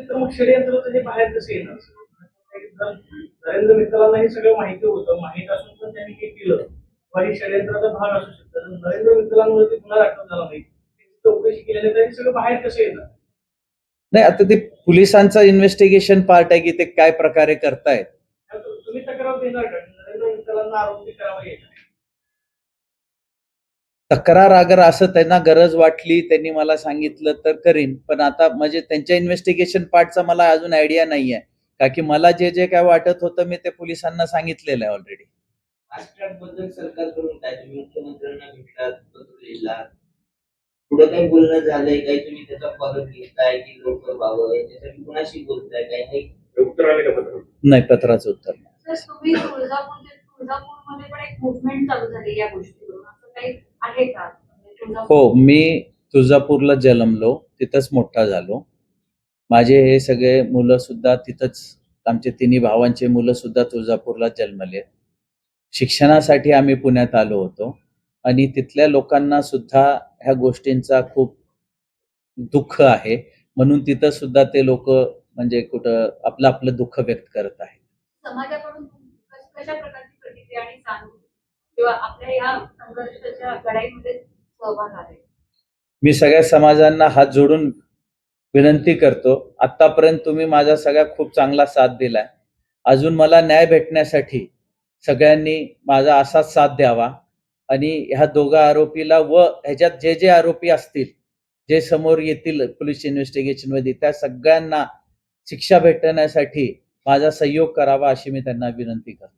तर मग षडयंत्राचं हे बाहेर कसं येणार? नरेंद्र मित्रांना हे सगळं माहिती होतं, माहित असून पण त्यांनी हे केलं किंवा हे षडयंत्राचा भाग असू शकतो. नरेंद्र मित्रांवरती गुन्हा दाखल झाला नाही, चौकशी केल्याने त्यांनी सगळं बाहेर कसं येणार? नाही, आता ते पोलिसांचा इन्व्हेस्टिगेशन पार्ट आहे की ते काय प्रकारे करतायत. तुम्ही तक्रार देणार का? नरेंद्र मित्रांना आरोपी करावा यायचा तक्रार अगर असं त्यांना गरज वाटली, त्यांनी मला सांगितलं तर करीन, पण आता म्हणजे त्यांच्या इन्व्हेस्टिगेशन पार्टचा मला अजून आयडिया नाहीये, का की मला जे जे काय वाटत होतं मी ते पोलिसांना सांगितलेलं आहे ऑलरेडी. बद्दल सरकारकडून काय तुम्ही मुख्यमंत्र्यांना भेटलात, पत्र लिहिलात, पुढे काही बोलणं झालंय, काही तुम्ही त्याचा फरक घेताय की लवकर व्हावं याच्यासाठी कुणाशी बोलताय, काही उत्तर आले का? पत्र नाही, पत्राचं उत्तर नाही. तुम्ही तुळजापूरमध्ये पण एक मुवमेंट चालू झाली या गोष्टीवरून, असं काही आहे का? हो, मी तुळजापूरला जन्मलो, तिथंच मोठा झालो. माझे हे सगळे मुलं सुद्धा तिथंच, आमचे तिन्ही भावांचे मुलं सुद्धा तुळजापूरला जन्मले. शिक्षणासाठी आम्ही पुण्यात आलो होतो आणि तिथल्या लोकांना सुद्धा ह्या गोष्टींचा खूप दुःख आहे, म्हणून तिथं सुद्धा ते लोक म्हणजे कुठं आपलं आपलं दुःख व्यक्त करत आहेत. समाजाकडून कशा प्रकारची प्रतिक्रिया आणि सहानुभूती किंवा आपल्या या संघर्षाच्या लढाईमध्ये सहभाग आहे? मी सगळ्या समाजांना हात जोडून विनंती करतो, आतापर्यंत तुम्ही माझा सगळ्या खूप चांगला साथ दिलाय. अजून मला न्याय भेटण्यासाठी सगळ्यांनी माझा असाच साथ द्यावा आणि ह्या दोघा आरोपीला व ह्याच्यात जे जे आरोपी असतील, जे समोर येतील पोलीस इन्व्हेस्टिगेशन मध्ये, त्या सगळ्यांना शिक्षा भेटण्यासाठी माझा सहयोग करावा अशी मी त्यांना विनंती करतो.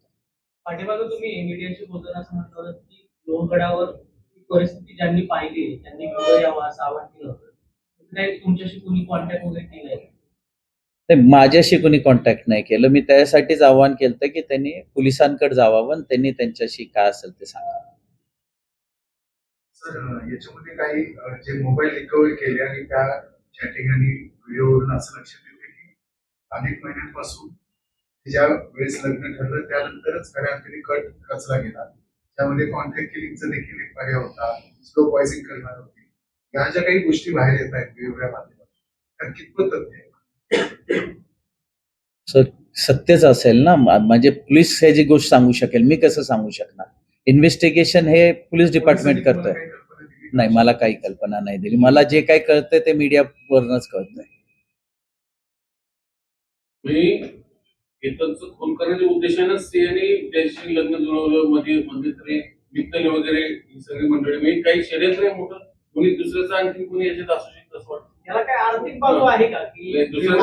पाठीमागे तुम्ही मीडियाशी बोलताना असं म्हटलं होतं की लोहगडावर परिस्थिती ज्यांनी पाहिली त्यांनी पुढे यावं असं आवाहन केलं होतं. तुमच्याशी कोणी कॉन्टॅक्ट वगैरे केलाय? माझ्याशी कोणी कॉन्टॅक्ट नाही केलं. मी त्यासाठीच आवाहन केलं की त्यांनी पोलिसांकडे जावावं आणि त्यांनी त्यांच्याशी काय असेल ते सांगावं. सर, याच्यामध्ये काही जे मोबाईल रिकव्हरी केले आणि त्या चॅटिंग आणि व्हिडिओवरून असं लक्षात येते की अनेक महिन्यांपासून ज्या वेळेस लग्न ठरलं त्यानंतरच खऱ्या अर्थाने कट रचला गेला. त्यामध्ये कॉन्टॅक्ट किलिंगचा देखील एक पर्याय होता, स्लो पॉइझनिंग करणार होती. या ज्या काही गोष्टी बाहेर येत आहेत वेगवेगळ्या माध्यमात, तर कितपत तथ्य सर सत्यच असेल ना, म्हणजे पोलीस हे जी गोष्ट सांगू शकेल, मी कसं सांगू शकणार? इन्व्हेस्टिगेशन हे पोलीस डिपार्टमेंट करतोय. नाही, मला काही कल्पना नाही दिली. मला जे काही कळतंय ते मीडियावरूनच कळतंय. खून करण्याच्या उद्देशानेच स्त्रियांनी त्याशी लग्न जुळवलं, मध्ये मित्तल वगैरे ही सगळी मंडळी, म्हणजे काही षडयंत्र आहे मोठं, कोणी दुसऱ्याचं आणखी कोणी याच्यात असू शकतं असं वाटतं. याला काय आर्थिक बाजू आहे का की दुसऱ्या